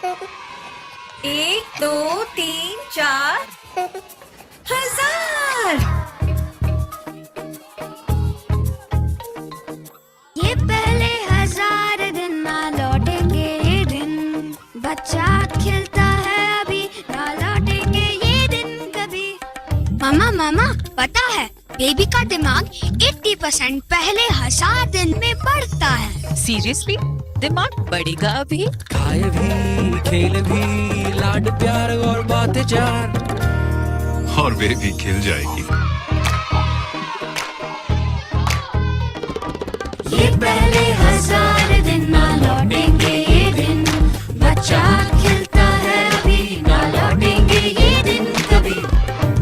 एक दो तीन चार हजार। ये पहले 1000 दिन ना लौटेंगे ये दिन, बच्चा खिलता है अभी ना लौटेंगे ये दिन कभी। मामा पता है बेबी का दिमाग 80% पहले 1000 दिन में बढ़ता है। सीरियसली? दिमाग बढ़ेगा अभी? खाए भी, खेल भी, लाड प्यार और बातें चार, और बेबी खिल जाएगी। ये पहले 1000 दिन ना लौटेंगे ये दिन, बच्चा खिलता है अभी ना लौटेंगे ये दिन कभी।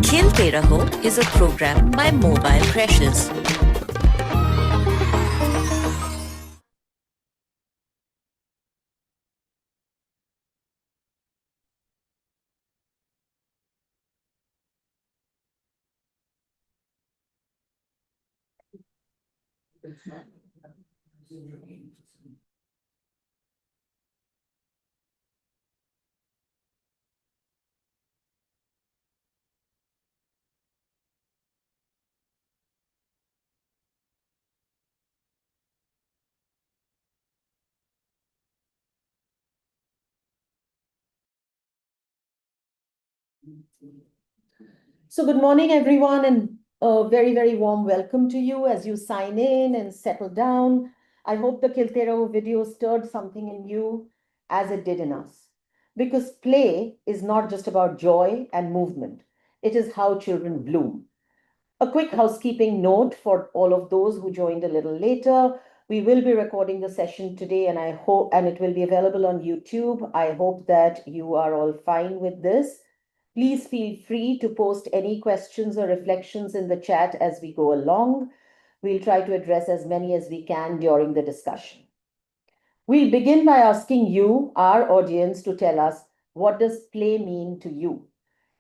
Khiltey Raho is a program by Mobile Creches. So good morning, everyone, and a very, very warm welcome to you as you sign in and settle down. I hope the Khiltey Raho video stirred something in you as it did in us. Because play is not just about joy and movement. It is how children bloom. A quick housekeeping note for all of those who joined a little later. We will be recording the session today and I hope, and it will be available on YouTube. I hope that you are all fine with this. Please feel free to post any questions or reflections in the chat as we go along. We'll try to address as many as we can during the discussion. We'll begin by asking you, our audience, to tell us, what does play mean to you?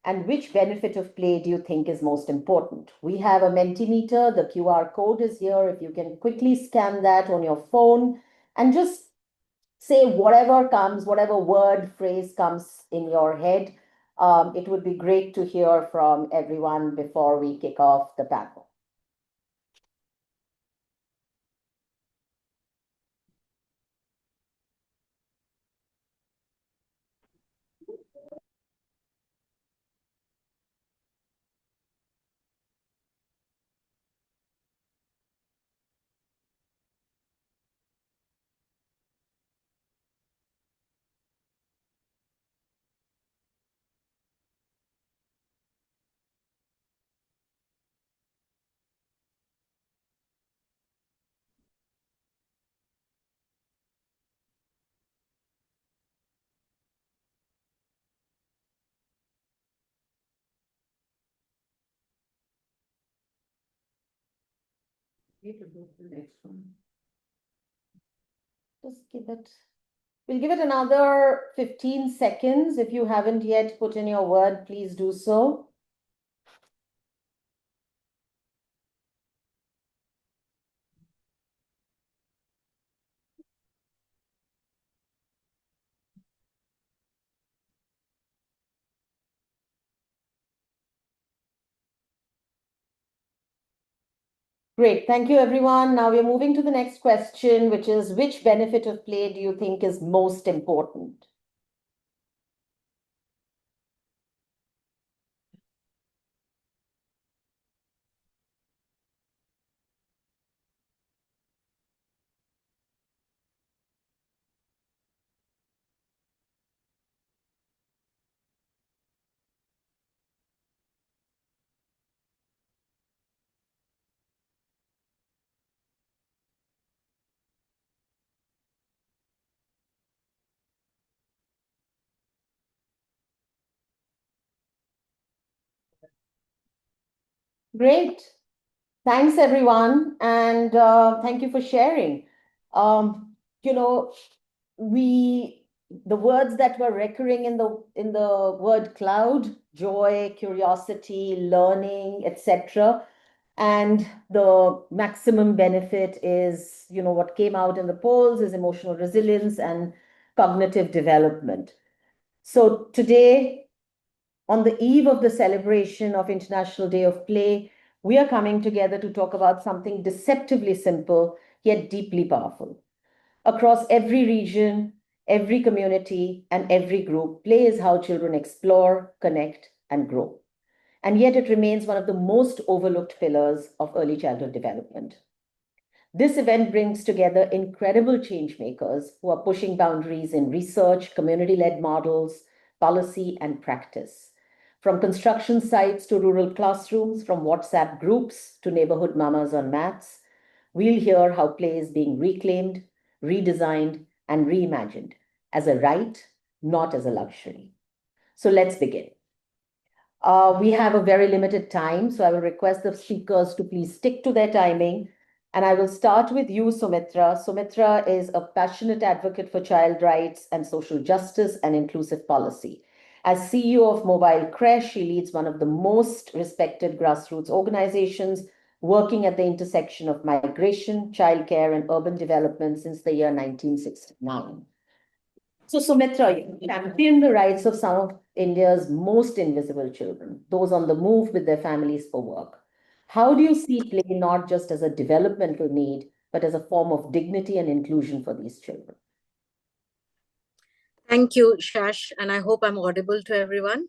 And which benefit of play do you think is most important? We have a Mentimeter. The QR code is here. If you can quickly scan that on your phone and just say whatever comes, whatever word, phrase comes in your head. It would be great to hear from everyone before we kick off the panel. Just give it, we'll give it another 15 seconds. If you haven't yet put in your word, please do so. Great, thank you everyone. Now we're moving to the next question, which is, which benefit of play do you think is most important? Great. Thanks, everyone, and thank you for sharing. You know, the words that were recurring in the word cloud: joy, curiosity, learning, etc. And the maximum benefit is, what came out in the polls is emotional resilience and cognitive development. So today, on the eve of the celebration of International Day of Play, we are coming together to talk about something deceptively simple, yet deeply powerful. Across every region, every community, and every group, play is how children explore, connect, and grow. And yet it remains one of the most overlooked pillars of early childhood development. This event brings together incredible change makers who are pushing boundaries in research, community-led models, policy, and practice. From construction sites to rural classrooms, from WhatsApp groups to neighborhood mamas on mats, we'll hear how play is being reclaimed, redesigned, and reimagined as a right, not as a luxury. So let's begin. We have a very limited time, so I will request the speakers to please stick to their timing. And I will start with you, Sumitra. Sumitra is a passionate advocate for child rights and social justice and inclusive policy. As CEO of Mobile Creche, she leads one of the most respected grassroots organizations working at the intersection of migration, childcare, and urban development since the year 1969. So, Sumitra, you champion the rights of some of India's most invisible children, those on the move with their families for work. How do you see play not just as a developmental need, but as a form of dignity and inclusion for these children? Thank you, Shash, and I hope I'm audible to everyone.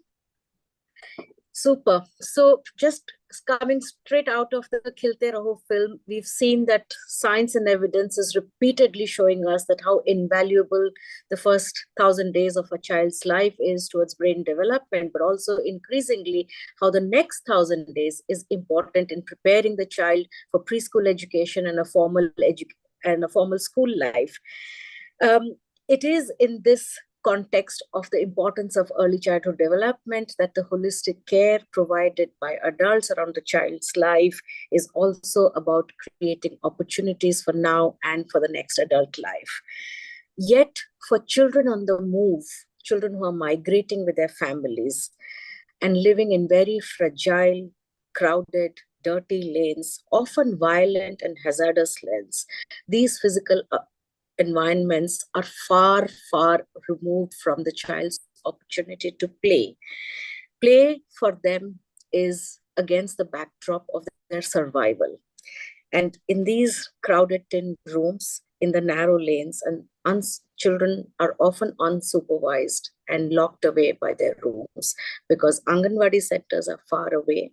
Super. So just coming straight out of the Khiltey Raho film, we've seen that science and evidence is repeatedly showing us that how invaluable the first 1,000 days of a child's life is towards brain development, but also increasingly how the next 1,000 days is important in preparing the child for preschool education and a formal school life. It is in this context of the importance of early childhood development that the holistic care provided by adults around the child's life is also about creating opportunities for now and for the next adult life. Yet for children on the move, children who are migrating with their families and living in very fragile, crowded, dirty lanes, often violent and hazardous lanes, these physical environments are far, far removed from the child's opportunity to play. Play for them is against the backdrop of their survival. And in these crowded tin rooms, in the narrow lanes, and children are often unsupervised and locked away by their rooms because Anganwadi centers are far away.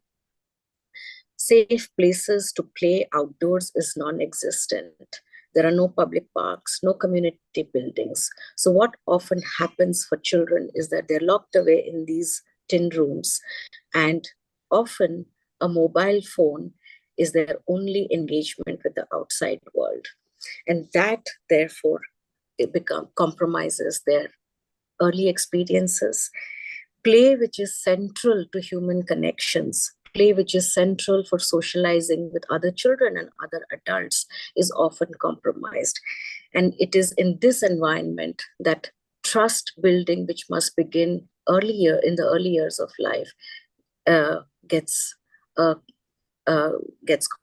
Safe places to play outdoors is non-existent. There are no public parks, no community buildings. So what often happens for children is that they're locked away in these tin rooms, and often a mobile phone is their only engagement with the outside world. And that, therefore, it compromises their early experiences. Play, which is central to human connections, play which is central for socializing with other children and other adults, is often compromised. And it is in this environment that trust building, which must begin earlier in the early years of life, gets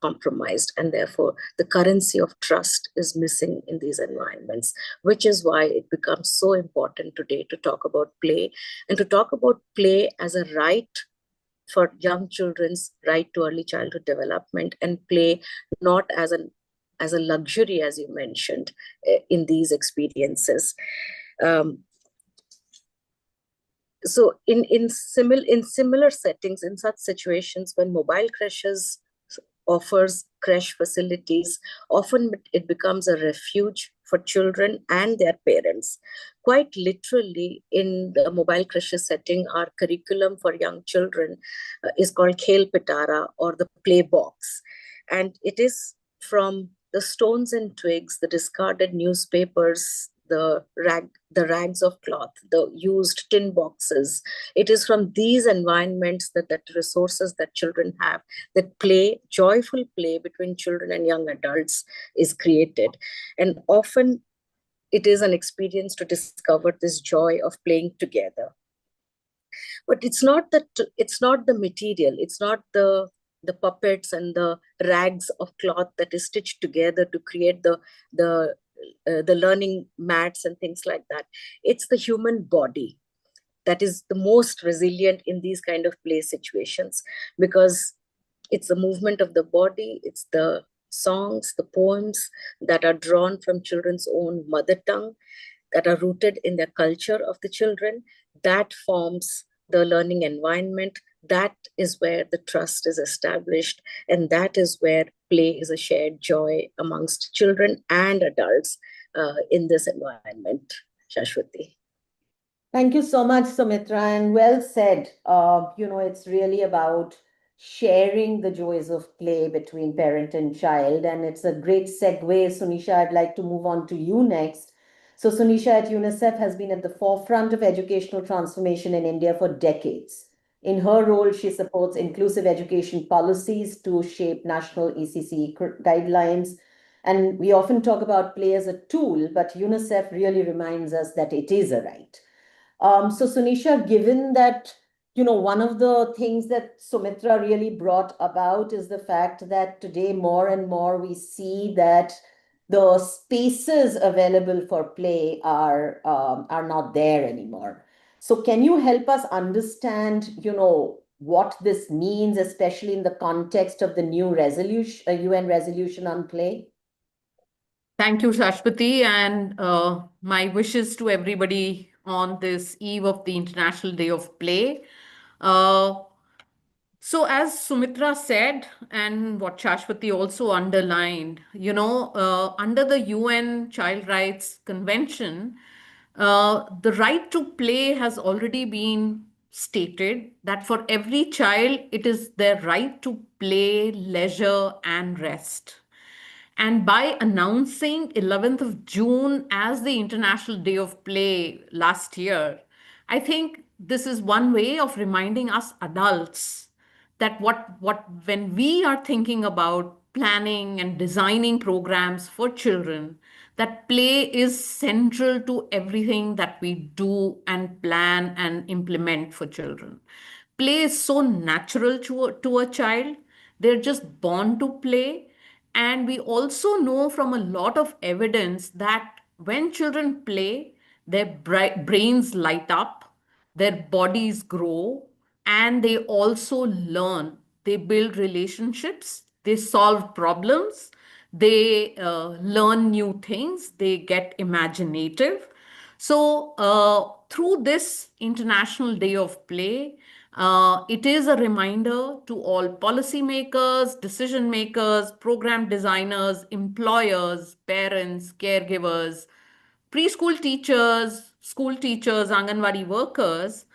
compromised, and therefore the currency of trust is missing in these environments, which is why it becomes so important today to talk about play, and to talk about play as a right for young children's right to early childhood development, and play not as a luxury, as you mentioned, in these experiences. So in similar settings, in such situations, when mobile creches offers creche facilities, often it becomes a refuge for children and their parents. Quite literally, in the mobile creche setting, our curriculum for young children is called Kheltey Raho, or the play box. And it is from the stones and twigs, the discarded newspapers, the rags of cloth, the used tin boxes. It is from these environments that resources that children have, that play, joyful play between children and young adults is created. And often it is an experience to discover this joy of playing together. But it's not the material, it's not the puppets and the rags of cloth that is stitched together to create the learning mats and things like that. It's the human body. that is the most resilient in these kind of play situations, because it's the movement of the body, it's the songs, the poems that are drawn from children's own mother tongue, that are rooted in the culture of the children, that forms the learning environment. That is where the trust is established, and that is where play is a shared joy amongst children and adults in this environment. Sashwati. Thank you so much, Sumitra, and well said. It's really about sharing the joys of play between parent and child, and it's a great segue. Sunisha, I'd like to move on to you next. So, Sunisha at UNICEF has been at the forefront of educational transformation in India for decades. In her role, she supports inclusive education policies to shape national ECC guidelines. And we often talk about play as a tool, but UNICEF really reminds us that it is a right. So Sunisha, given that, one of the things that Sumitra really brought about is the fact that today more and more we see that the spaces available for play are not there anymore. So can you help us understand, what this means, especially in the context of the new resolution, UN resolution on play? Thank you, Sashwati, and my wishes to everybody on this eve of the International Day of Play. Uh, so, as Sumitra said, and what Shashwati also underlined, under the UN Child Rights Convention, the right to play has already been stated that for every child, it is their right to play, leisure, and rest. And by announcing 11th of June as the International Day of Play last year, I think this is one way of reminding us adults that what when we are thinking about planning and designing programs for children, that play is central to everything that we do and plan and implement for children. Play is so natural to a child. They're just born to play. And we also know from a lot of evidence that when children play, their brains light up, their bodies grow, and they also learn. They build relationships, they solve problems, they learn new things, they get imaginative. So, through this International Day of Play, it is a reminder to all policymakers, decision makers, program designers, employers, parents, caregivers, preschool teachers, school teachers, Anganwadi workers,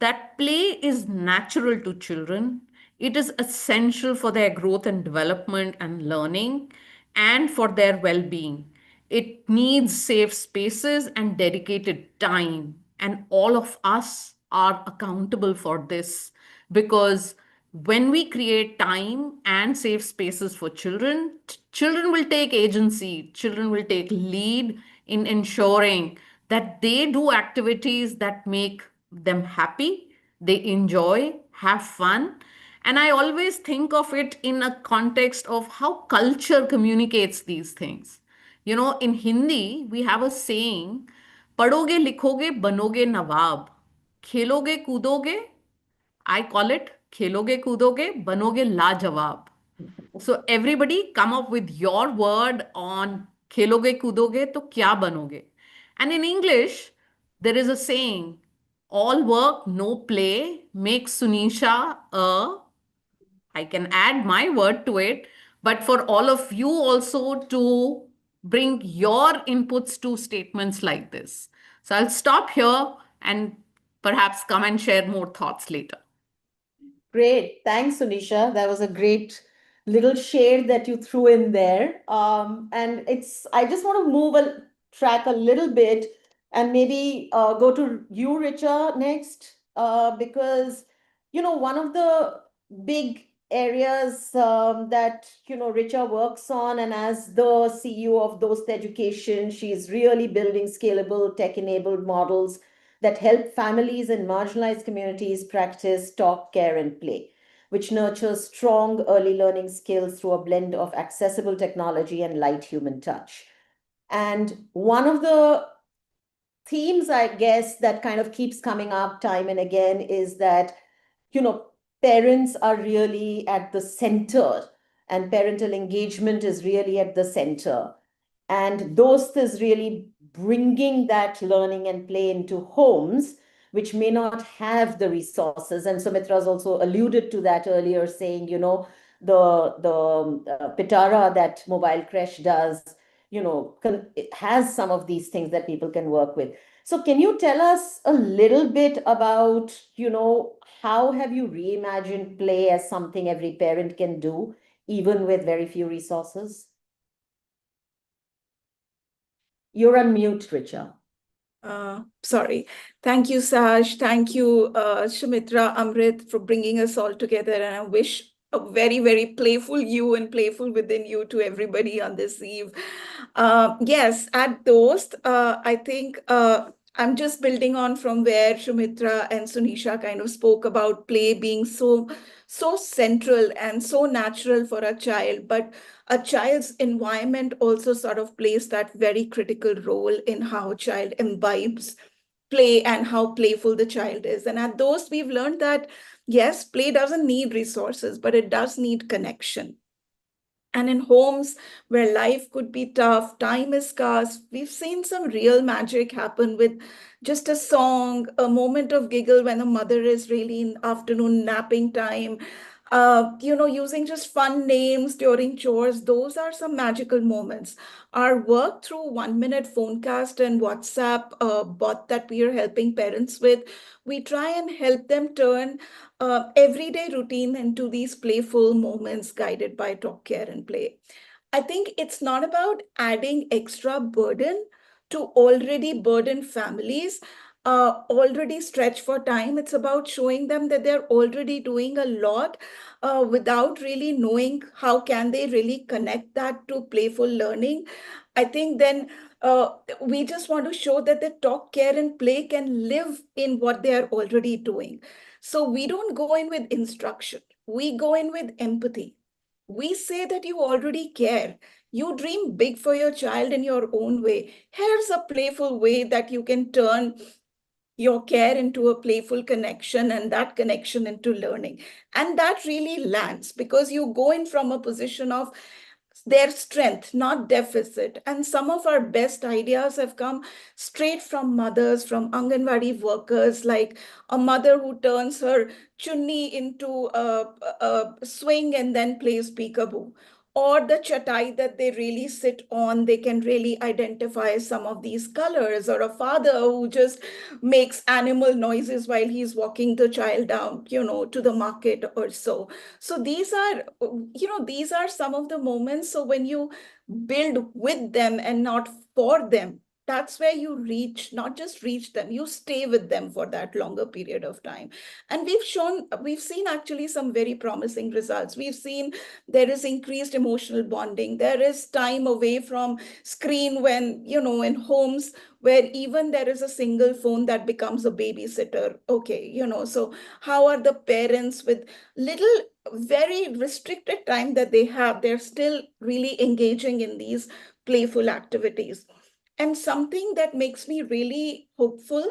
that play is natural to children. It is essential for their growth and development and learning and for their well being. It needs safe spaces and dedicated time. And all of us are accountable for this because when we create time and safe spaces for children, children will take agency, children will take lead in ensuring that they do activities that make them happy, they enjoy, have fun. And I always think of it in a context of how culture communicates these things. In Hindi, we have a saying, पढ़ोगे लिखोगे बनोगे नवाब खेलोगे कूदोगे I call it खेलोगे कूदोगे बनोगे लाजवाब. So everybody come up with your word on खेलोगे कूदोगे तो क्या बनोगे. And in English, there is a saying, all work, no play makes Sunisha a, I can add my word to it, but for all of you also to bring your inputs to statements like this. So I'll stop here and perhaps come and share more thoughts later. Great. Thanks, Sunisha. That was a great little shade that you threw in there. And I just want to move a track a little bit and maybe go to you, Richa, next, because, one of the big areas that, Richa works on, and as the CEO of Dost Education, she's really building scalable tech-enabled models that help families and marginalized communities practice talk, care, and play, which nurtures strong early learning skills through a blend of accessible technology and light human touch. And one of the themes, I guess, that kind of keeps coming up time and again is that, parents are really at the center and parental engagement is really at the center. And Dost is really bringing that learning and play into homes which may not have the resources. And Sumitra's also alluded to that earlier, saying, the Pitara that mobile creche does, it has some of these things that people can work with. So can you tell us a little bit about, how have you reimagined play as something every parent can do, even with very few resources? You're on mute, Richa. Sorry. Thank you, Sash. Thank you, Sumitra, Amrit, for bringing us all together. And I wish a very, very playful you and playful within you to everybody on this eve. Yes, at Dost, I think I'm just building on from where Sumitra and Sunisha kind of spoke about play being so central and so natural for a child, but a child's environment also sort of plays that very critical role in how a child imbibes play and how playful the child is. And at Dost, we've learned that, yes, play doesn't need resources, but it does need connection. And in homes where life could be tough, time is scarce, we've seen some real magic happen with just a song, a moment of giggle when a mother is really in afternoon napping time, using just fun names during chores. Those are some magical moments. Our work through 1 minute phonecast and WhatsApp bot that we are helping parents with, we try and help them turn everyday routine into these playful moments guided by talk, care, and play. I think it's not about adding extra burden to already burdened families, already stretched for time. It's about showing them that they're already doing a lot without really knowing how can they really connect that to playful learning. I think then we just want to show that the talk, care, and play can live in what they are already doing. So we don't go in with instruction. We go in with empathy. We say that you already care. You dream big for your child in your own way. Here's a playful way that you can turn your care into a playful connection and that connection into learning. And that really lands because you go in from a position of their strength, not deficit. And some of our best ideas have come straight from mothers, from Anganwadi workers, like a mother who turns her chunni into a swing and then plays peekaboo. Or the chatai that they really sit on, they can really identify some of these colors, or a father who just makes animal noises while he's walking the child down, to the market or so. So these are some of the moments. So when you build with them and not for them, that's where you reach, not just reach them, you stay with them for that longer period of time. And we've seen actually some very promising results. We've seen there is increased emotional bonding. There is time away from screen when, in homes where even there is a single phone that becomes a babysitter. Okay, so how are the parents with little, very restricted time that they have, they're still really engaging in these playful activities. And something that makes me really hopeful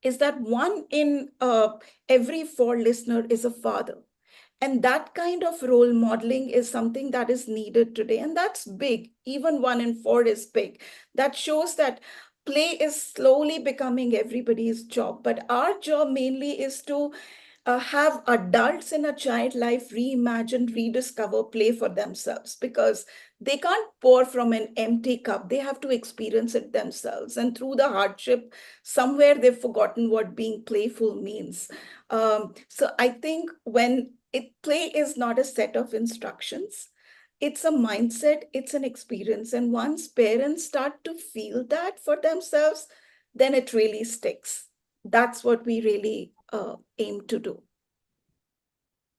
is that one in every four listener is a father. And that kind of role modeling is something that is needed today. And that's big. Even 1 in 4 is big. That shows that play is slowly becoming everybody's job. But our job mainly is to have adults in a child life reimagine, rediscover play for themselves, because they can't pour from an empty cup. They have to experience it themselves. And through the hardship, somewhere they've forgotten what being playful means. So I think when play is not a set of instructions, it's a mindset, it's an experience. And once parents start to feel that for themselves, then it really sticks. That's what we really aim to do.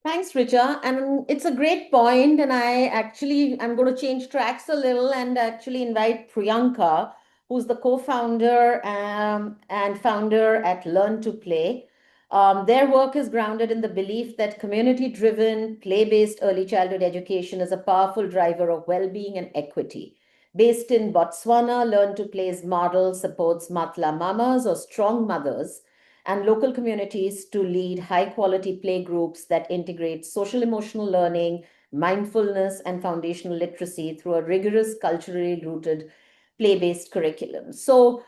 Thanks, Richa. And it's a great point. And I'm going to change tracks a little and actually invite Priyanka, who's the co-founder and founder at Learn to Play. Their work is grounded in the belief that community-driven, play-based early childhood education is a powerful driver of well-being and equity. based in Botswana, Learn to Play's model supports Matla Mamas or strong mothers and local communities to lead high-quality play groups that integrate social emotional learning, mindfulness, and foundational literacy through a rigorous, culturally rooted play-based curriculum. So,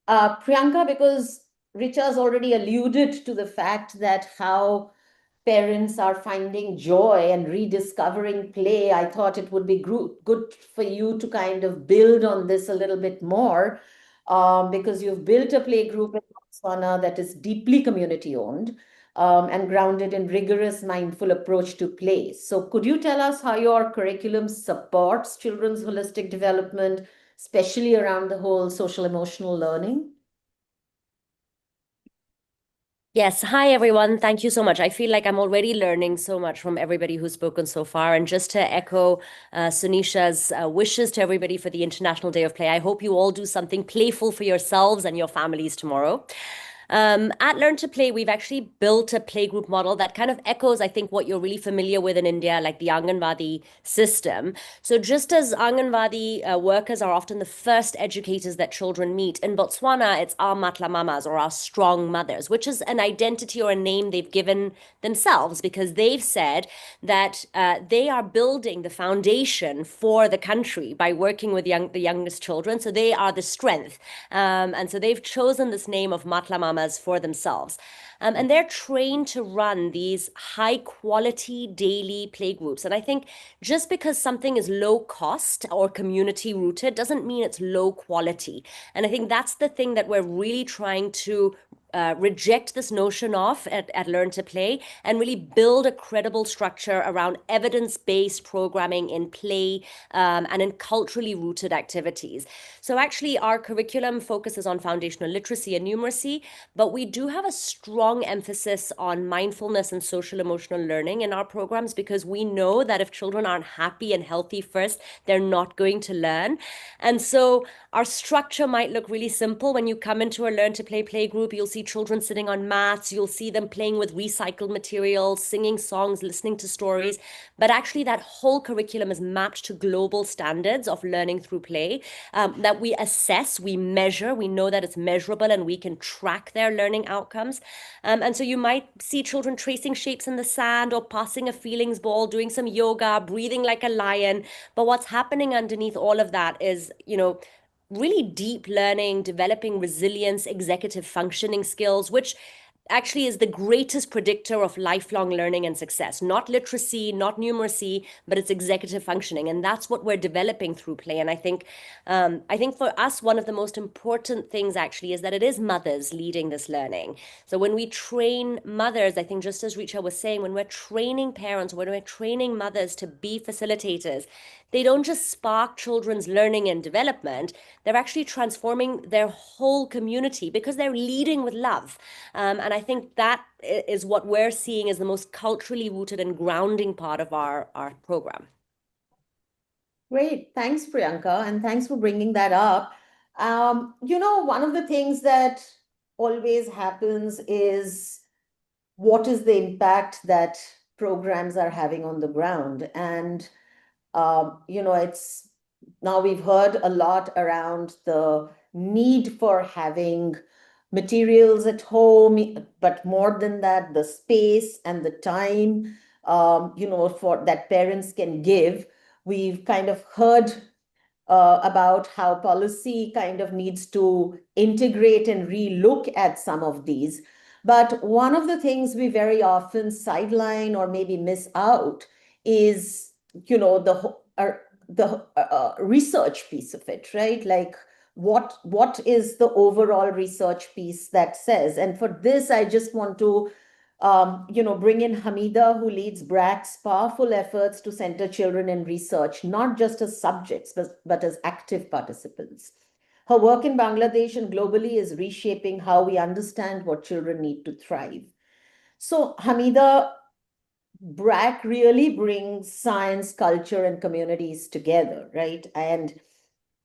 Priyanka, because Richa's already alluded to the fact that how parents are finding joy and rediscovering play, I thought it would be good for you to kind of build on this a little bit more, because you've built a play group in Botswana that is deeply community owned, and grounded in rigorous, mindful approach to play. So could you tell us how your curriculum supports children's holistic development, especially around the whole social emotional learning? Yes. Hi, everyone. Thank you so much. I feel like I'm already learning so much from everybody who's spoken so far. And just to echo Sunisha's wishes to everybody for the International Day of Play, I hope you all do something playful for yourselves and your families tomorrow. At Learn to Play, we've actually built a playgroup model that kind of echoes, I think, what you're really familiar with in India, like the Anganwadi system. So just as Anganwadi workers are often the first educators that children meet, in Botswana, it's our Matla Mamas or our strong mothers, which is an identity or a name they've given themselves because they've said that they are building the foundation for the country by working with the youngest children. So they are the strength. And so they've chosen this name of Matla Mamas for themselves. And they're trained to run these high quality daily play groups. And I think just because something is low cost or community rooted doesn't mean it's low quality. And I think that's the thing that we're really trying to reject this notion of at Learn to Play and really build a credible structure around evidence-based programming in play and in culturally rooted activities. So actually our curriculum focuses on foundational literacy and numeracy, but we do have a strong emphasis on mindfulness and social emotional learning in our programs because we know that if children aren't happy and healthy first, they're not going to learn. And so our structure might look really simple. When you come into a Learn to Play play group, you'll see children sitting on mats, you'll see them playing with recycled materials, singing songs, listening to stories. But actually that whole curriculum is mapped to global standards of learning through play that we assess, we measure, we know that it's measurable and we can track their learning outcomes. And so you might see children tracing shapes in the sand or passing a feelings ball, doing some yoga, breathing like a lion. But what's happening underneath all of that is, really deep learning, developing resilience, executive functioning skills, which actually is the greatest predictor of lifelong learning and success. Not literacy, not numeracy, but it's executive functioning. And that's what we're developing through play. And I think for us, one of the most important things actually is that it is mothers leading this learning. So when we train mothers, I think just as Richa was saying, when we're training parents, when we're training mothers to be facilitators, they don't just spark children's learning and development, they're actually transforming their whole community because they're leading with love. And I think that is what we're seeing as the most culturally rooted and grounding part of our program. Great. Thanks, Priyanka, and thanks for bringing that up. One of the things that always happens is what is the impact that programs are having on the ground? And it's now we've heard a lot around the need for having materials at home, but more than that, the space and the time, for that parents can give. We've kind of heard about how policy kind of needs to integrate and relook at some of these. But one of the things we very often sideline or maybe miss out is the research piece of it, right? Like what is the overall research piece that says? And for this, I just want to bring in Hamidah, who leads BRAC's powerful efforts to center children in research, not just as subjects, but as active participants. Her work in Bangladesh and globally is reshaping how we understand what children need to thrive. So, Hamidah, BRAC really brings science, culture, and communities together, right? And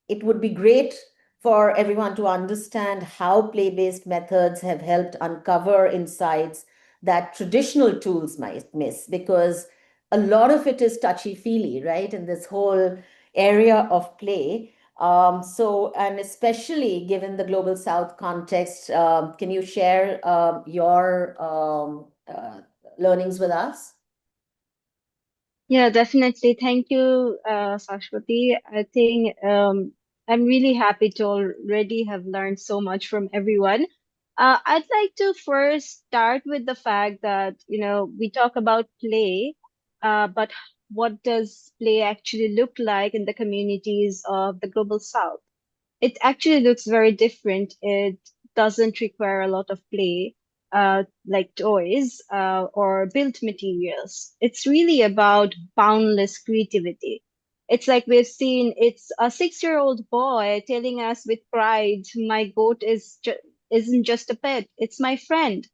it would be great for everyone to understand how play-based methods have helped uncover insights that traditional tools might miss, because a lot of it is touchy-feely, right? In this whole area of play. And especially given the Global South context, can you share your learnings with us? Yeah, definitely. Thank you, Sashwati. I think I'm really happy to already have learned so much from everyone. I'd like to first start with the fact that, we talk about play, but what does play actually look like in the communities of the Global South? It actually looks very different. It doesn't require a lot of play, like toys, or built materials. It's really about boundless creativity. It's like we've seen, it's a 6-year-old boy telling us with pride, my goat isn't just a pet, it's my friend.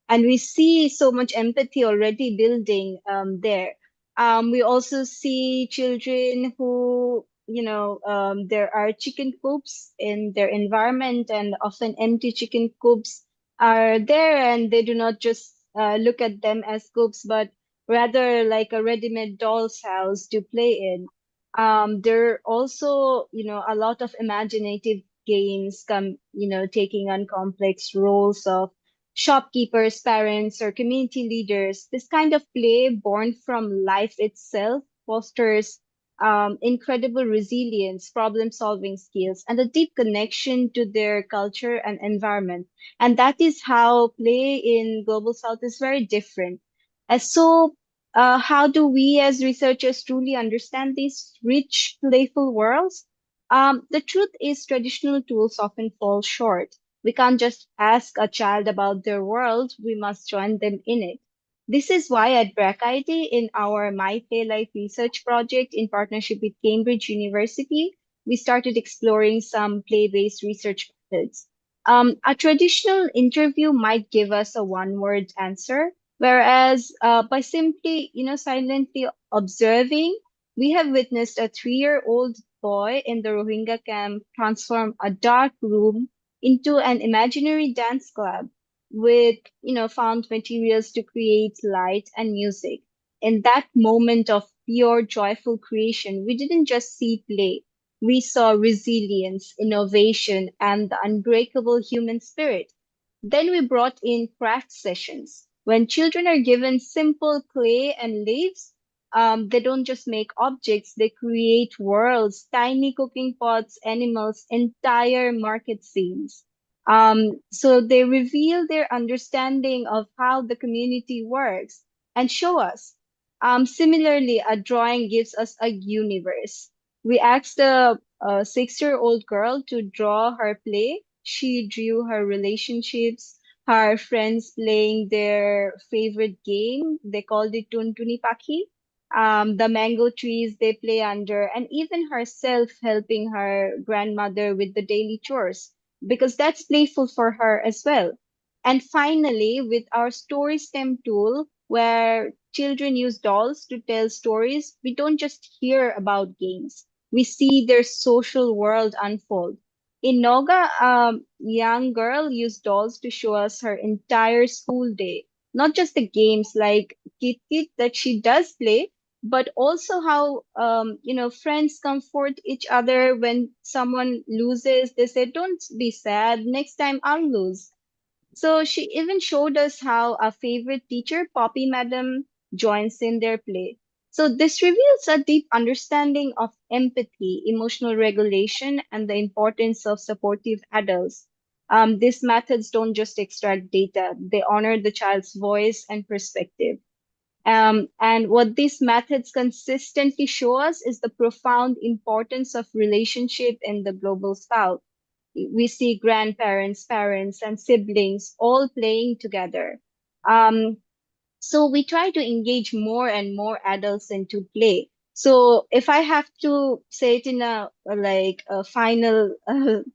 And we see so much empathy already building there. We also see children who, there are chicken coops in their environment, and often empty chicken coops are there, and they do not just look at them as coops, but rather like a ready-made doll's house to play in. There are also, a lot of imaginative games come, taking on complex roles of shopkeepers, parents, or community leaders. This kind of play, born from life itself, fosters incredible resilience, problem solving skills, and a deep connection to their culture and environment. And that is how play in Global South is very different. How do we as researchers truly understand these rich, playful worlds? The truth is, traditional tools often fall short. We can't just ask a child about their world, we must join them in it. This is why at BRAC in our My Play Life research project in partnership with Cambridge University, we started exploring some play-based research methods. A traditional interview might give us a one-word answer, whereas by simply, silently observing, we have witnessed a 3-year-old boy in the Rohingya camp transform a dark room into an imaginary dance club with, found materials to create light and music. In that moment of pure joyful creation, we didn't just see play. We saw resilience, innovation, and the unbreakable human spirit. Then we brought in craft sessions. When children are given simple clay and leaves, they don't just make objects, they create worlds, tiny cooking pots, animals, entire market scenes. So they reveal their understanding of how the community works and show us. Similarly, a drawing gives us a universe. We asked a 6-year-old girl to draw her play. She drew her relationships, her friends playing their favorite game. They called it Tuntuni Paki. The mango trees they play under, and even herself helping her grandmother with the daily chores, because that's playful for her as well. And finally, with our story stem tool, where children use dolls to tell stories, we don't just hear about games. We see their social world unfold. In Noga, a young girl used dolls to show us her entire school day, not just the games like Kit Kit that she does play, but also how friends comfort each other when someone loses. They say, "Don't be sad. Next time I'll lose." So she even showed us how our favorite teacher, Poppy Madam, joins in their play. So this reveals a deep understanding of empathy, emotional regulation, and the importance of supportive adults. These methods don't just extract data, they honor the child's voice and perspective. And what these methods consistently show us is the profound importance of relationship in the global south. We see grandparents, parents, and siblings all playing together. Um, so we try to engage more and more adults into play. So if I have to say it in a final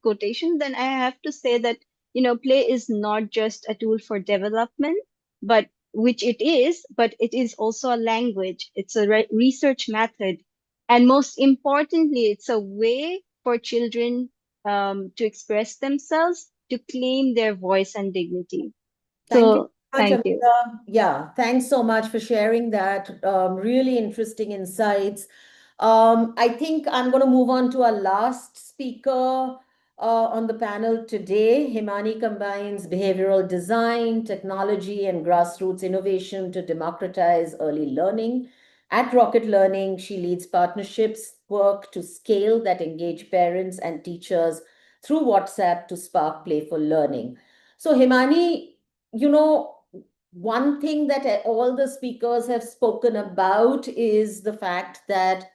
quotation, then I have to say that, play is not just a tool for development, but which it is, but it is also a language. It's a research method, and most importantly, it's a way for children to express themselves, to claim their voice and dignity. Thank you So so much, thank you. Hamidah. Yeah, thanks so much for sharing that. Really interesting insights. I think I'm going to move on to our last speaker on the panel today. Himani combines behavioral design, technology, and grassroots innovation to democratize early learning. At Rocket Learning, she leads partnerships work to scale that engage parents and teachers through WhatsApp to spark playful learning. So, Himani, one thing that all the speakers have spoken about is the fact that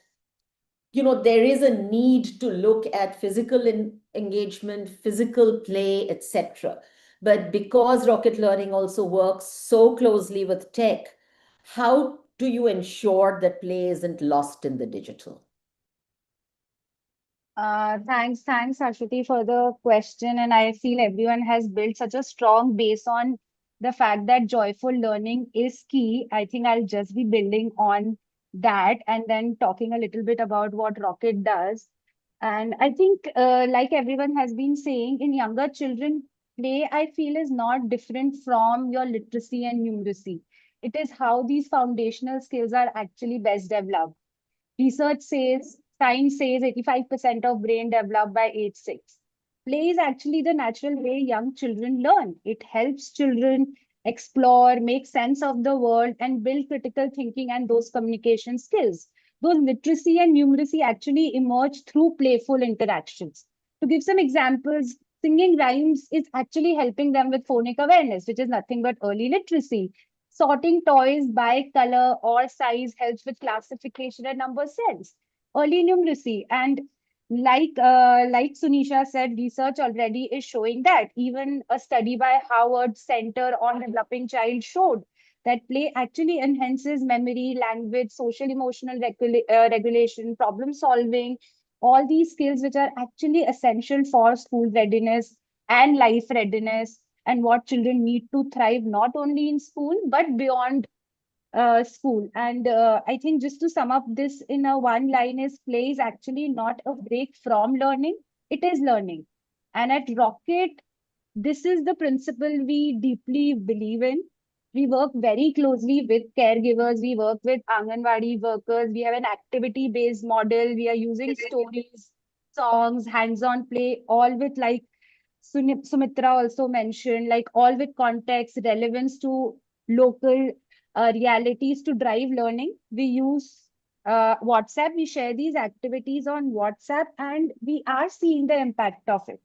there is a need to look at physical engagement, physical play, etc. But because Rocket Learning also works so closely with tech, how do you ensure that play isn't lost in the digital? Thanks, Ashwati, for the question. And I feel everyone has built such a strong base on the fact that joyful learning is key. I think I'll just be building on that and then talking a little bit about what Rocket does. And I think, like everyone has been saying, in younger children, play, I feel, is not different from your literacy and numeracy. It is how these foundational skills are actually best developed. Research says, science says 85% of brain developed by age 6. Play is actually the natural way young children learn. It helps children explore, make sense of the world, and build critical thinking and those communication skills. Those literacy and numeracy actually emerge through playful interactions. To give some examples, singing rhymes is actually helping them with phonic awareness, which is nothing but early literacy. Sorting toys by color or size helps with classification and number sense. Early numeracy, and like Sunisha said, research already is showing that. Even a study by Harvard Center on Developing Child showed that play actually enhances memory, language, social emotional regulation, problem solving, all these skills which are actually essential for school readiness and life readiness, and what children need to thrive not only in school but beyond school. And I think just to sum up this in a one line is play is actually not a break from learning, it is learning. And at Rocket, this is the principle we deeply believe in. We work very closely with caregivers, we work with Anganwadi workers, we have an activity based model, we are using stories, songs, hands on play, all with like Sumitra also mentioned, like all with context, relevance to local realities to drive learning. We use WhatsApp, we share these activities on WhatsApp, and we are seeing the impact of it.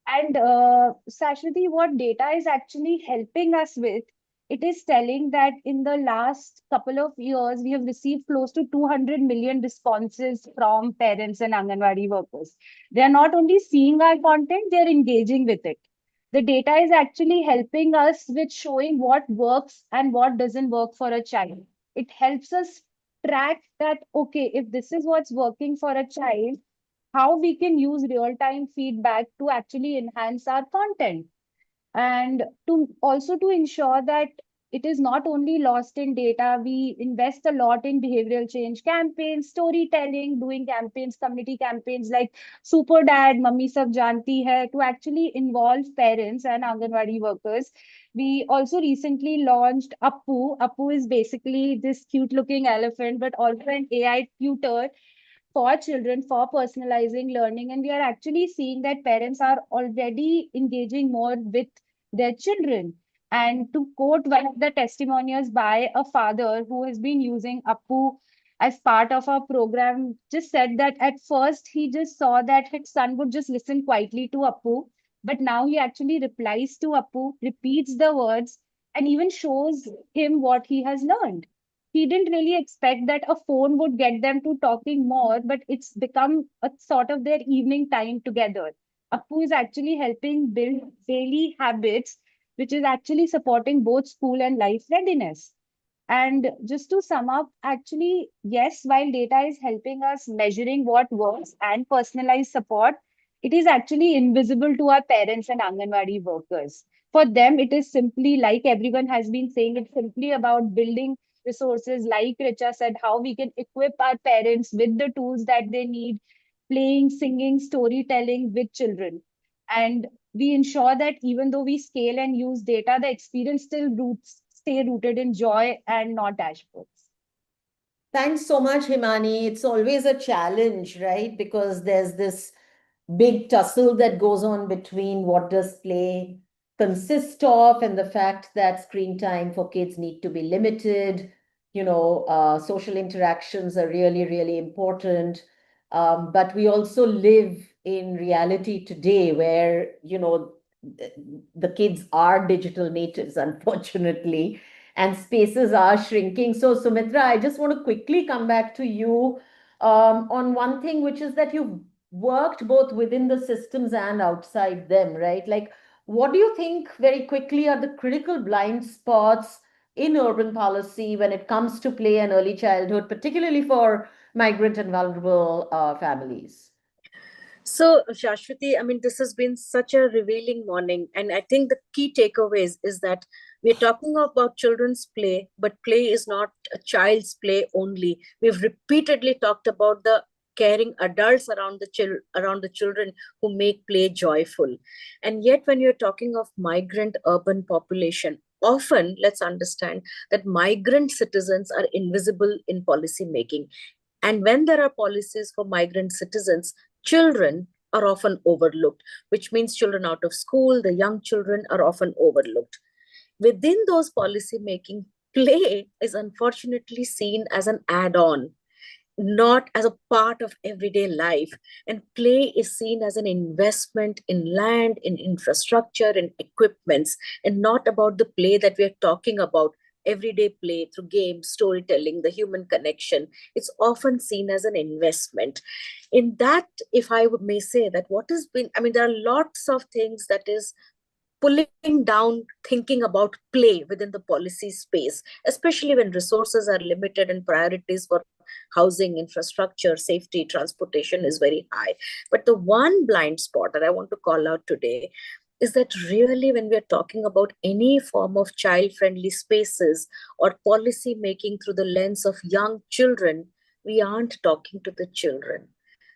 And Sashwati, what data is actually helping us with, it is telling that in the last couple of years, we have received close to 200 million responses from parents and Anganwadi workers. They are not only seeing our content, they are engaging with it. The data is actually helping us with showing what works and what doesn't work for a child. It helps us track that, okay, if this is what's working for a child, how we can use real-time feedback to actually enhance our content, and to also to ensure that it is not only lost in data. We invest a lot in behavioral change campaigns, storytelling, doing campaigns, community campaigns like Super Dad, Mummy Sab Janti Hai, to actually involve parents and Anganwadi workers. We also recently launched Appu. Appu is basically this cute looking elephant, but also an AI tutor for children for personalizing learning. And we are actually seeing that parents are already engaging more with their children. And to quote one of the testimonials by a father who has been using Appu as part of our program, just said that at first he just saw that his son would just listen quietly to Appu, but now he actually replies to Appu, repeats the words, and even shows him what he has learned. He didn't really expect that a phone would get them to talking more, but it's become a sort of their evening time together. Appu is actually helping build daily habits, which is actually supporting both school and life readiness. And just to sum up, actually, yes, while data is helping us measuring what works and personalized support, it is actually invisible to our parents and Anganwadi workers. For them, it is simply like everyone has been saying, it's simply about building resources, like Richa said, how we can equip our parents with the tools that they need, playing, singing, storytelling with children. And we ensure that even though we scale and use data, the experience still stay rooted in joy and not dashboards. Thanks so much, Himani. It's always a challenge, right? Because there's this big tussle that goes on between what does play consist of and the fact that screen time for kids need to be limited. Social interactions are really, really important. But we also live in reality today where, the kids are digital natives, unfortunately, and spaces are shrinking. So, Sumitra, I just want to quickly come back to you on one thing, which is that you've worked both within the systems and outside them, right? Like, what do you think very quickly are the critical blind spots in urban policy when it comes to play and early childhood, particularly for migrant and vulnerable families? So, Shashwati, I mean, this has been such a revealing morning. And I think the key takeaways is that we're talking about children's play, but play is not a child's play only. We've repeatedly talked about the caring adults around the children who make play joyful. And yet, when you're talking of migrant urban population, often let's understand that migrant citizens are invisible in policy making. And when there are policies for migrant citizens, children are often overlooked, which means children out of school, the young children are often overlooked. Within those policy making, play is unfortunately seen as an add-on, not as a part of everyday life. And play is seen as an investment in land, in infrastructure, in equipments, and not about the play that we are talking about. Everyday play through games, storytelling, the human connection. It's often seen as an investment. In that, if I may say that what has been, I mean, there are lots of things that is pulling down thinking about play within the policy space, especially when resources are limited and priorities for housing, infrastructure, safety, transportation is very high. But the one blind spot that I want to call out today is that really when we're talking about any form of child-friendly spaces or policy making through the lens of young children, we aren't talking to the children.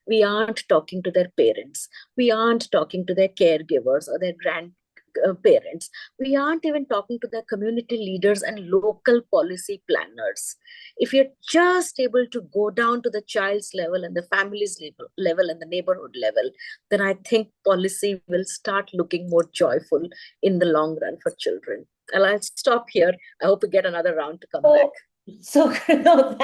We aren't talking to their parents. We aren't talking to their caregivers or their grandparents. We aren't even talking to their community leaders and local policy planners. If you're just able to go down to the child's level and the family's level and the neighborhood level, then I think policy will start looking more joyful in the long run for children. And I'll stop here. I hope we get another round to come back. So, no,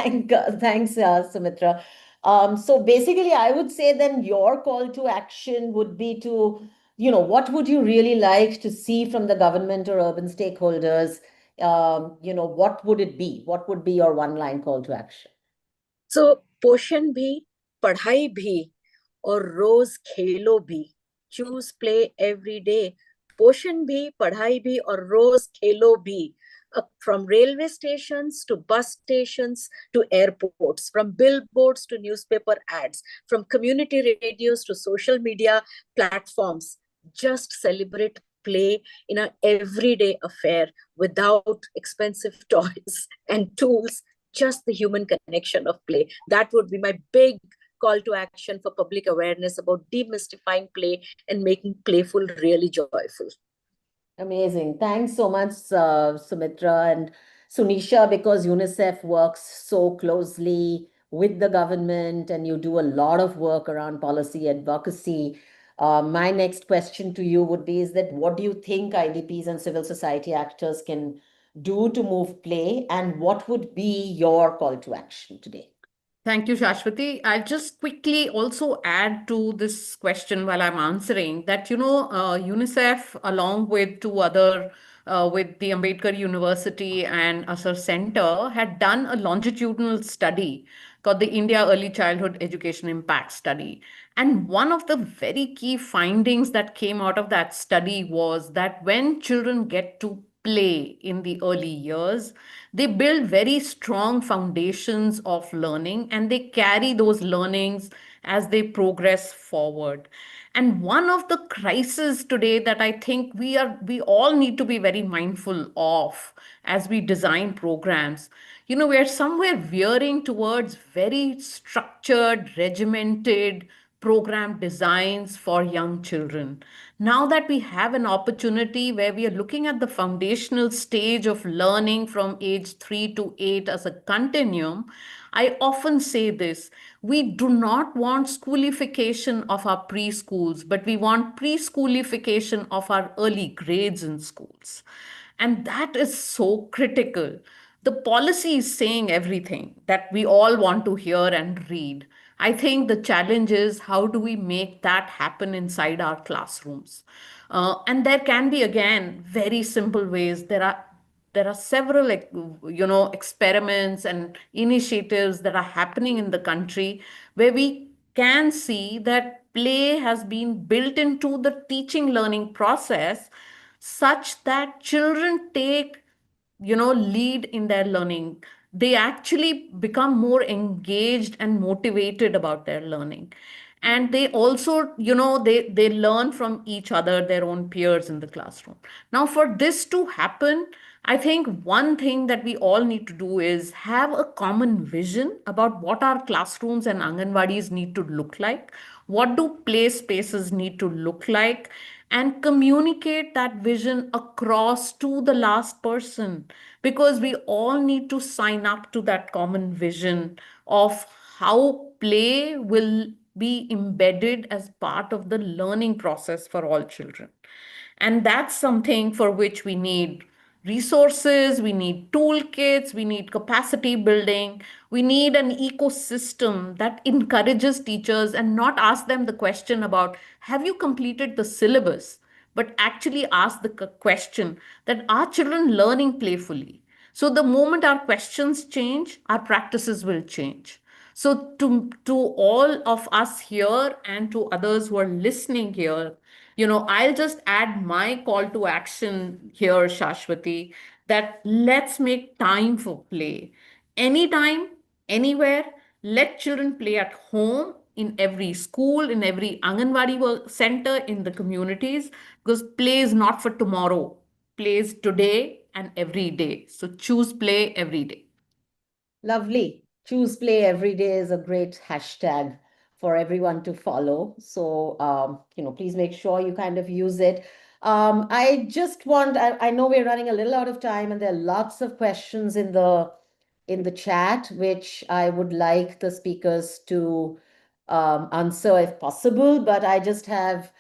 thanks, Sumitra. So basically, I would say then your call to action would be to, what would you really like to see from the government or urban stakeholders? What would it be? What would be your one-line call to action? So, पोषण भी, पढ़ाई भी, और रोज खेलो भी. Choose play every day. पोषण भी, पढ़ाई भी, और रोज खेलो भी. From railway stations to bus stations to airports, from billboards to newspaper ads, from community radios to social media platforms. Just celebrate play in an everyday affair without expensive toys and tools, just the human connection of play. That would be my big call to action for public awareness about demystifying play and making playful really joyful. Amazing. Thanks so much, Sumitra and Sunisha, because UNICEF works so closely with the government and you do a lot of work around policy advocacy. My next question to you would be is that what do you think IDPs and civil society actors can do to move play, and what would be your call to action today? Thank you, Shashwati. I'll just quickly also add to this question while I'm answering that, UNICEF, along with two other, with the Ambedkar University and Asar Center, had done a longitudinal study called the India Early Childhood Education Impact Study. And one of the very key findings that came out of that study was that when children get to play in the early years, they build very strong foundations of learning and they carry those learnings as they progress forward. And one of the crises today that I think we all need to be very mindful of as we design programs, we're somewhere veering towards very structured, regimented program designs for young children. Now that we have an opportunity where we are looking at the foundational stage of learning from age 3 to 8 as a continuum, I often say this: we do not want schoolification of our preschools, but we want preschoolification of our early grades in schools. And that is so critical. The policy is saying everything that we all want to hear and read. I think the challenge is, how do we make that happen inside our classrooms? And there can be, again, very simple ways. There are several, like, experiments and initiatives that are happening in the country where we can see that play has been built into the teaching learning process, such that children take, lead in their learning. They actually become more engaged and motivated about their learning. And they also, they learn from each other, their own peers in the classroom. Now, for this to happen, I think one thing that we all need to do is have a common vision about what our classrooms and Anganwadis need to look like. What do play spaces need to look like? And communicate that vision across to the last person, because we all need to sign up to that common vision of how play will be embedded as part of the learning process for all children. And that's something for which we need resources, we need toolkits, we need capacity building, we need an ecosystem that encourages teachers and not ask them the question about, have you completed the syllabus? But actually ask the question that, are children learning playfully? So the moment our questions change, our practices will change. So to all of us here and to others who are listening here, I'll just add my call to action here, Shashwati, that let's make time for play. Anytime, anywhere, let children play at home, in every school, in every Anganwadi center, in the communities, because play is not for tomorrow. Play is today and every day. So choose play every day. Lovely. Choose play every day is a great hashtag for everyone to follow. So, please make sure you kind of use it. I just want, I know we're running a little out of time and there are lots of questions in the chat, which I would like the speakers to answer if possible, but I just have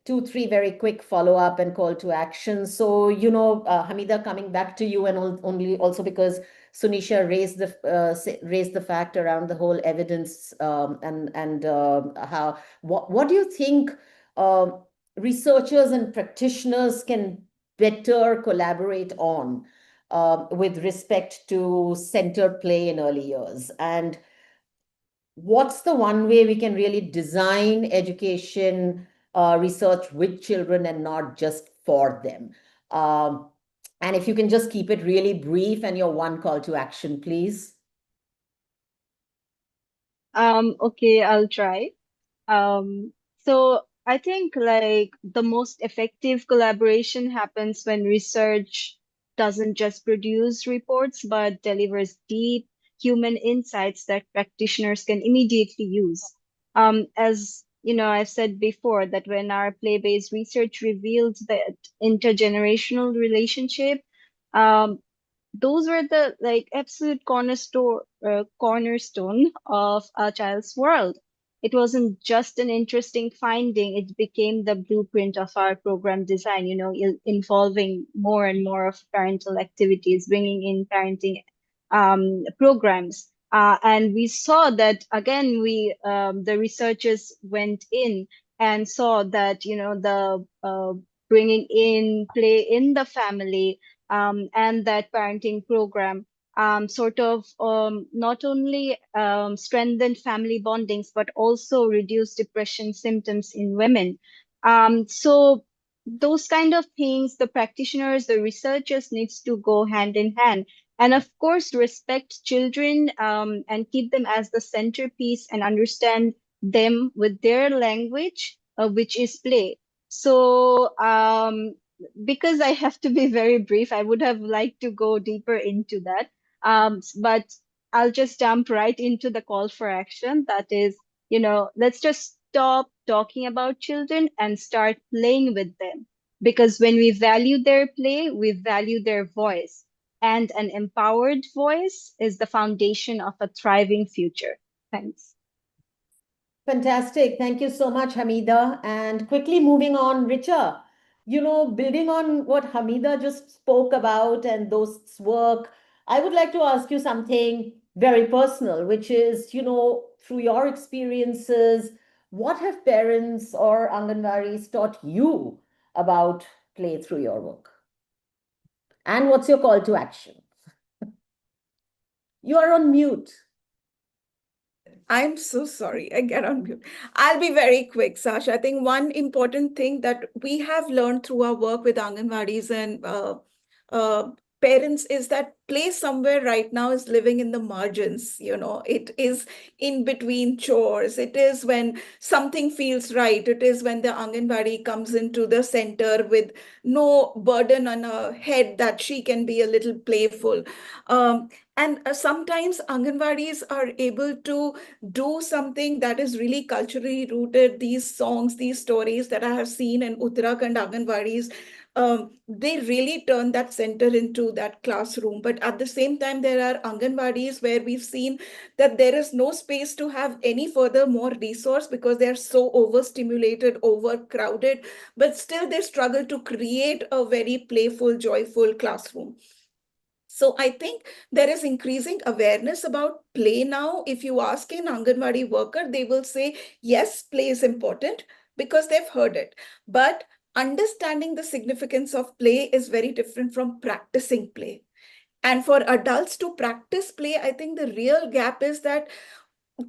two, three very quick follow-up and call to action. So, Hamidah, coming back to you, and only also because Sunisha raised the fact around the whole evidence, and how what do you think researchers and practitioners can better collaborate on with respect to centered play in early years? And what's the one way we can really design education research with children and not just for them? And if you can just keep it really brief and your one call to action, please. Okay, I'll try. So I think like the most effective collaboration happens when research doesn't just produce reports, but delivers deep human insights that practitioners can immediately use. As you know, I've said before that when our play-based research revealed that intergenerational relationship, um, those were the like absolute cornerstone of a child's world. It wasn't just an interesting finding, it became the blueprint of our program design, involving more and more of parental activities, bringing in parenting programs. And we saw that again, the researchers went in and saw that, the bringing in play in the family, and that parenting program sort of not only strengthened family bondings, but also reduced depression symptoms in women. So those kind of things, the practitioners, the researchers needs to go hand in hand. And of course, respect children and keep them as the centerpiece and understand them with their language, which is play. So because I have to be very brief, I would have liked to go deeper into that. But I'll just jump right into the call for action. That is, Let's just stop talking about children and start playing with them. Because when we value their play, we value their voice. And an empowered voice is the foundation of a thriving future. Thanks. Fantastic. Thank you so much, Hamidah. And quickly moving on, Richa, building on what Hamidah just spoke about and Dost's work, I would like to ask you something very personal, which is, through your experiences, what have parents or Anganwadis taught you about play through your work? And what's your call to action? You are on mute. I'm so sorry. I get on mute. I'll be very quick, Sasha. I think one important thing that we have learned through our work with Anganwadis and parents is that play somewhere right now is living in the margins. It is in between chores. It is when something feels right. It is when the Anganwadi comes into the center with no burden on her head that she can be a little playful. And sometimes Anganwadis are able to do something that is really culturally rooted. These songs, these stories that I have seen in Uttarakhand Anganwadis, they really turn that center into that classroom. But at the same time, there are Anganwadis where we've seen that there is no space to have any further more resource because they're so overstimulated, overcrowded, but still they struggle to create a very playful, joyful classroom. So I think there is increasing awareness about play now. If you ask an Anganwadi worker, they will say, yes, play is important because they've heard it. But understanding the significance of play is very different from practicing play. And for adults to practice play, I think the real gap is that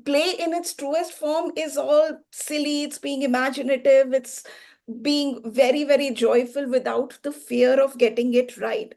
play in its truest form is all silly, it's being imaginative, it's being very, very joyful without the fear of getting it right.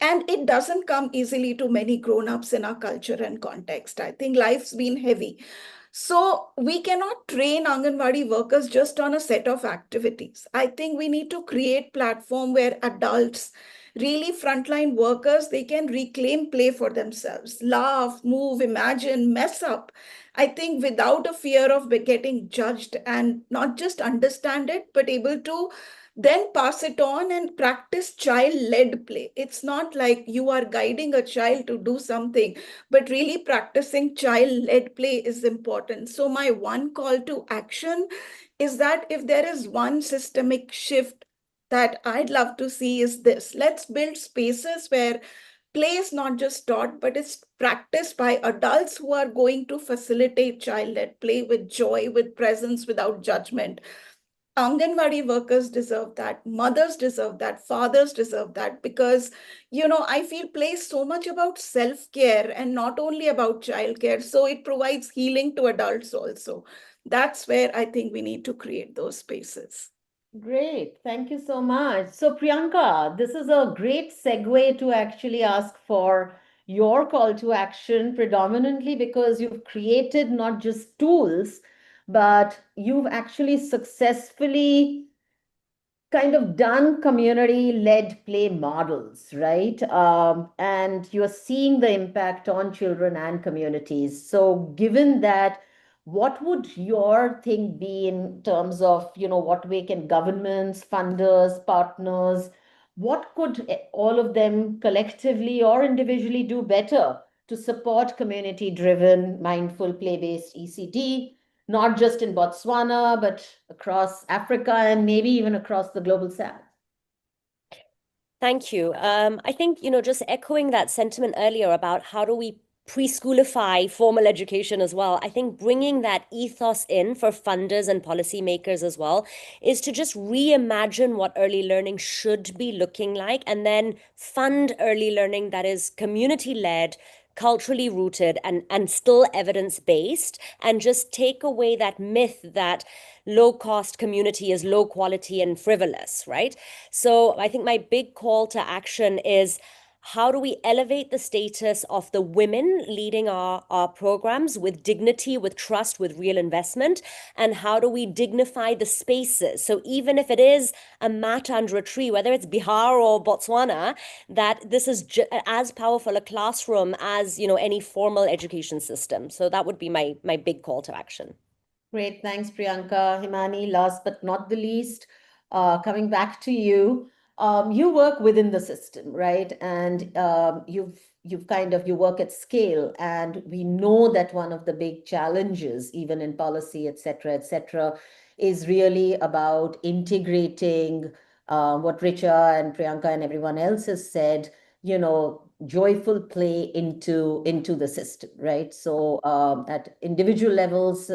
And it doesn't come easily to many grown-ups in our culture and context. I think life's been heavy. So we cannot train Anganwadi workers just on a set of activities. I think we need to create platform where adults, really frontline workers, they can reclaim play for themselves, laugh, move, imagine, mess up. I think without a fear of getting judged and not just understand it, but able to then pass it on and practice child-led play. It's not like you are guiding a child to do something, but really practicing child-led play is important. So my one call to action is that if there is one systemic shift that I'd love to see is this. Let's build spaces where play is not just taught, but it's practiced by adults who are going to facilitate child-led play with joy, with presence, without judgment. Anganwadi workers deserve that. Mothers deserve that. Fathers deserve that because, I feel play is so much about self-care and not only about childcare. So it provides healing to adults also. That's where I think we need to create those spaces. Great. Thank you so much. So, Priyanka, this is a great segue to actually ask for your call to action, predominantly because you've created not just tools, but you've actually successfully kind of done community-led play models, right? And you're seeing the impact on children and communities. So given that, what would your thing be in terms of, what way can governments, funders, partners, what could all of them collectively or individually do better to support community-driven, mindful, play-based ECT? Not just in Botswana, but across Africa and maybe even across the global south. Thank you. I think, just echoing that sentiment earlier about how do we preschoolify formal education as well. I think bringing that ethos in for funders and policymakers as well is to just reimagine what early learning should be looking like and then fund early learning that is community-led, culturally rooted and still evidence-based, and just take away that myth that low-cost community is low quality and frivolous, right? So I think my big call to action is how do we elevate the status of the women leading our programs with dignity, with trust, with real investment? And how do we dignify the spaces? So even if it is a mat under a tree, whether it's Bihar or Botswana, that this is as powerful a classroom as, any formal education system. So that would be my big call to action. Great, thanks, Priyanka. Himani, last but not the least, coming back to you, you work within the system, right? And you work at scale, and we know that one of the big challenges, even in policy, et cetera, is really about integrating what Richa and Priyanka and everyone else has said, joyful play into the system, right? So at individual levels,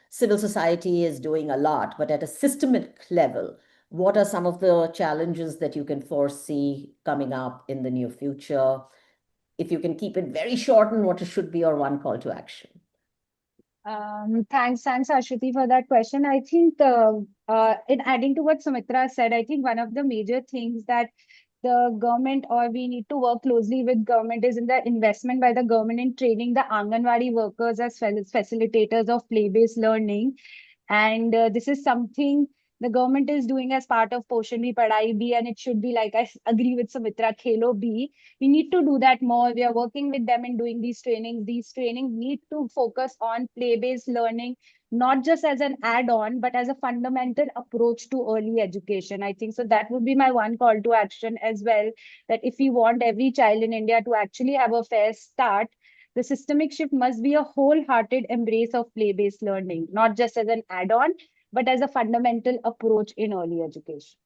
civil society is doing a lot, but at a systemic level, what are some of the challenges that you can foresee coming up in the near future? If you can keep it very short and what it should be your one call to action. Thanks, Ashwati, for that question. I think in adding to what Sumitra said, I think one of the major things that the government or we need to work closely with government is in the investment by the government in training the Anganwadi workers as facilitators of play-based learning. And this is something the government is doing as part of Poshan Bhi Padhai Bhi, and it should be like, I agree with Sumitra, Khelo Bhi. We need to do that more. We are working with them in doing these trainings. These trainings need to focus on play-based learning, not just as an add-on, but as a fundamental approach to early education. I think so that would be my one call to action as well, that if we want every child in India to actually have a fair start, the systemic shift must be a wholehearted embrace of play-based learning, not just as an add-on, but as a fundamental approach in early education.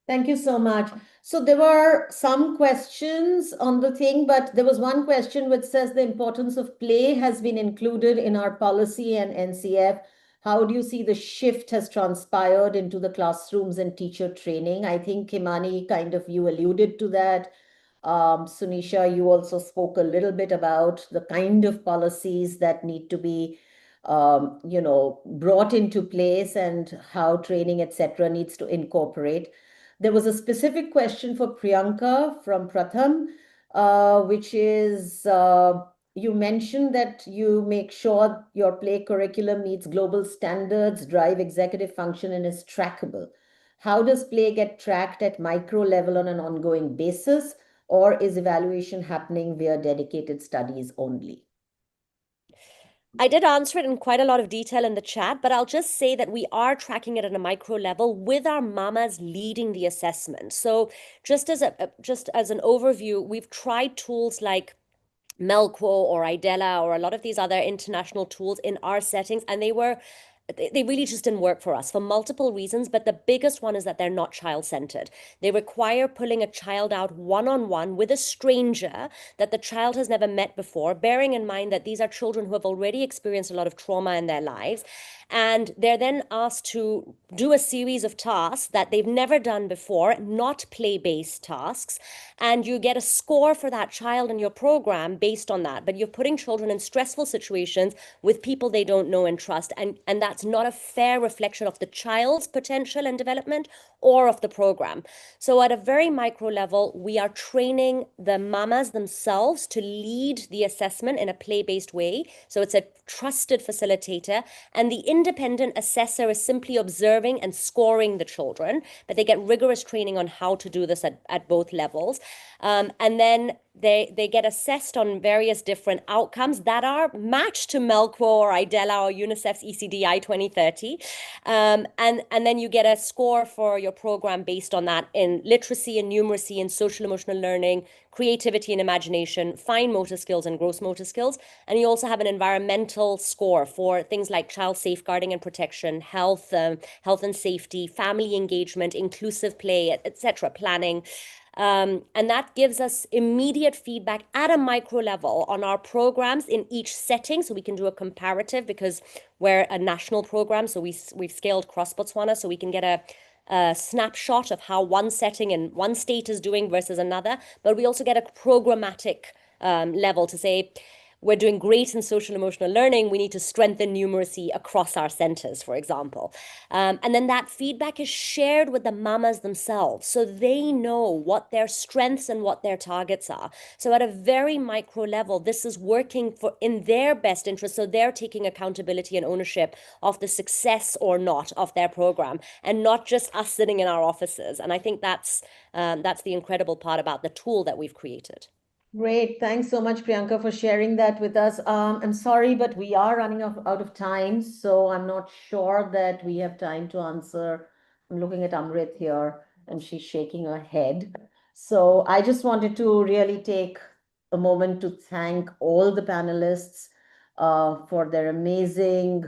Thank you so much. So there were some questions on the thing, but there was one question which says the importance of play has been included in our policy and NCF. How do you see the shift has transpired into the classrooms and teacher training? I think Himani, you alluded to that. Sunisha, you also spoke a little bit about the kind of policies that need to be brought into place and how training, etc., needs to incorporate. There was a specific question for Priyanka from Pratham, which is you mentioned that you make sure your play curriculum meets global standards, drive executive function, and is trackable. How does play get tracked at micro level on an ongoing basis, or is evaluation happening via dedicated studies only? I did answer it in quite a lot of detail in the chat, but I'll just say that we are tracking it at a micro level with our mamas leading the assessment. So just as an overview, we've tried tools like Melquo or Idella or a lot of these other international tools in our settings, and they really just didn't work for us for multiple reasons, but the biggest one is that they're not child-centered. They require pulling a child out one-on-one with a stranger that the child has never met before, bearing in mind that these are children who have already experienced a lot of trauma in their lives. And they're then asked to do a series of tasks that they've never done before, not play-based tasks. And you get a score for that child in your program based on that. But you're putting children in stressful situations with people they don't know and trust. And that's not a fair reflection of the child's potential and development or of the program. So at a very micro level, we are training the mamas themselves to lead the assessment in a play-based way. So it's a trusted facilitator, and the independent assessor is simply observing and scoring the children, but they get rigorous training on how to do this at both levels. And then they get assessed on various different outcomes that are matched to Melquo or Idella or UNICEF's ECDI 2030. And then you get a score for your program based on that in literacy and numeracy and social emotional learning, creativity and imagination, fine motor skills and gross motor skills. And you also have an environmental score for things like child safeguarding and protection, health and safety, family engagement, inclusive play, etc., planning. And that gives us immediate feedback at a micro level on our programs in each setting, so we can do a comparative because we're a national program, so we've scaled across Botswana, so we can get a snapshot of how one setting in one state is doing versus another. But we also get a programmatic level to say, we're doing great in social emotional learning, we need to strengthen numeracy across our centers, for example. And then that feedback is shared with the mamas themselves, so they know what their strengths and what their targets are. So at a very micro level, this is working in their best interest, so they're taking accountability and ownership of the success or not of their program, and not just us sitting in our offices. And I think that's the incredible part about the tool that we've created. Great. Thanks so much, Priyanka, for sharing that with us. I'm sorry, but we are running out of time, so I'm not sure that we have time to answer. I'm looking at Amrit here, and she's shaking her head. So I just wanted to really take a moment to thank all the panelists for their amazing,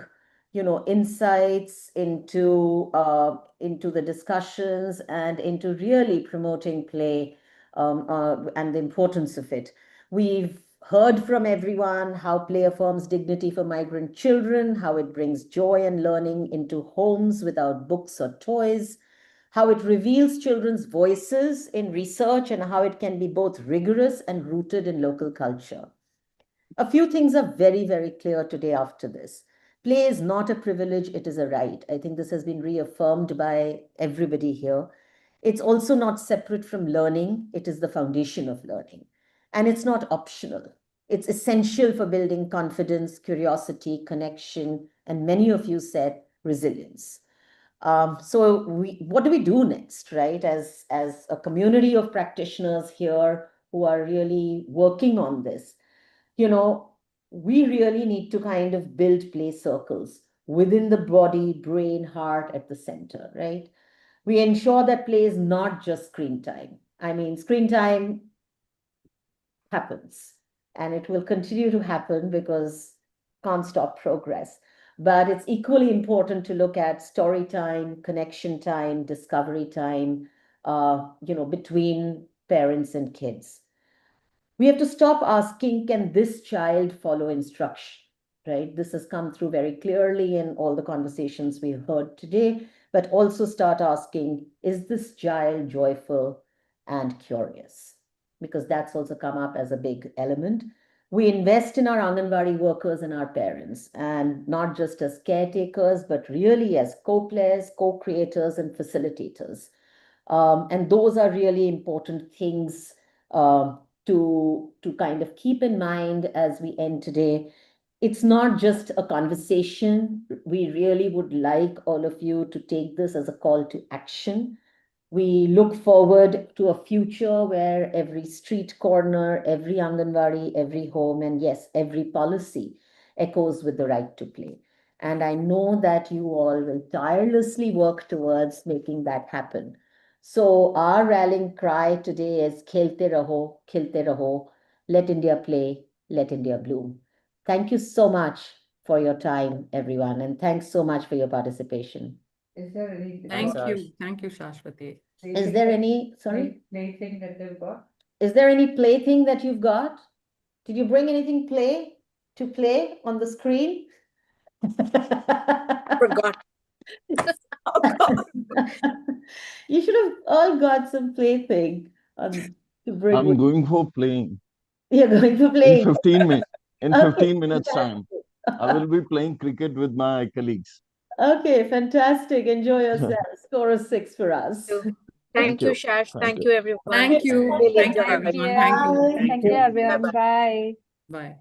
insights into the discussions and into really promoting play and the importance of it. We've heard from everyone how play affirms dignity for migrant children, how it brings joy and learning into homes without books or toys, how it reveals children's voices in research, and how it can be both rigorous and rooted in local culture. A few things are very, very clear today after this. Play is not a privilege, it is a right. I think this has been reaffirmed by everybody here. It's also not separate from learning, it is the foundation of learning. And it's not optional. It's essential for building confidence, curiosity, connection, and many of you said resilience. So what do we do next, right? As a community of practitioners here who are really working on this, we really need to kind of build play circles within the body, brain, heart at the center, right? We ensure that play is not just screen time. I mean, screen time happens and it will continue to happen because can't stop progress. But it's equally important to look at story time, connection time, discovery time, between parents and kids. We have to stop asking, can this child follow instruction, right? This has come through very clearly in all the conversations we've heard today, but also start asking, is this child joyful and curious? Because that's also come up as a big element. We invest in our Anganwadi workers and our parents, and not just as caretakers, but really as co-players, co-creators, and facilitators. And those are really important things to kind of keep in mind as we end today. It's not just a conversation. We really would like all of you to take this as a call to action. We look forward to a future where every street corner, every Anganwadi, every home, and yes, every policy echoes with the right to play. And I know that you all will tirelessly work towards making that happen. So our rallying cry today is Kheltey Raho, Khiltey Raho, let India play, let India bloom. Thank you so much for your time, everyone, and thanks so much for your participation. Is there any Thank you, Sashwati. Is there any, sorry? plaything that they've got? Is there any plaything that you've got? Did you bring anything to play on the screen? Forgot. You should have all got some plaything to bring. I'm going for playing. You're going for playing. In 15 minutes. In Okay, 15 minutes time, I will be playing cricket with my colleagues. Okay, fantastic. Enjoy yourself. Score a 6 for us. Thank you, Shash. Thank you, everyone. Thank you. Really Thank you, enjoyed it. everyone. Thank you. Thank you, everyone. Bye. Bye.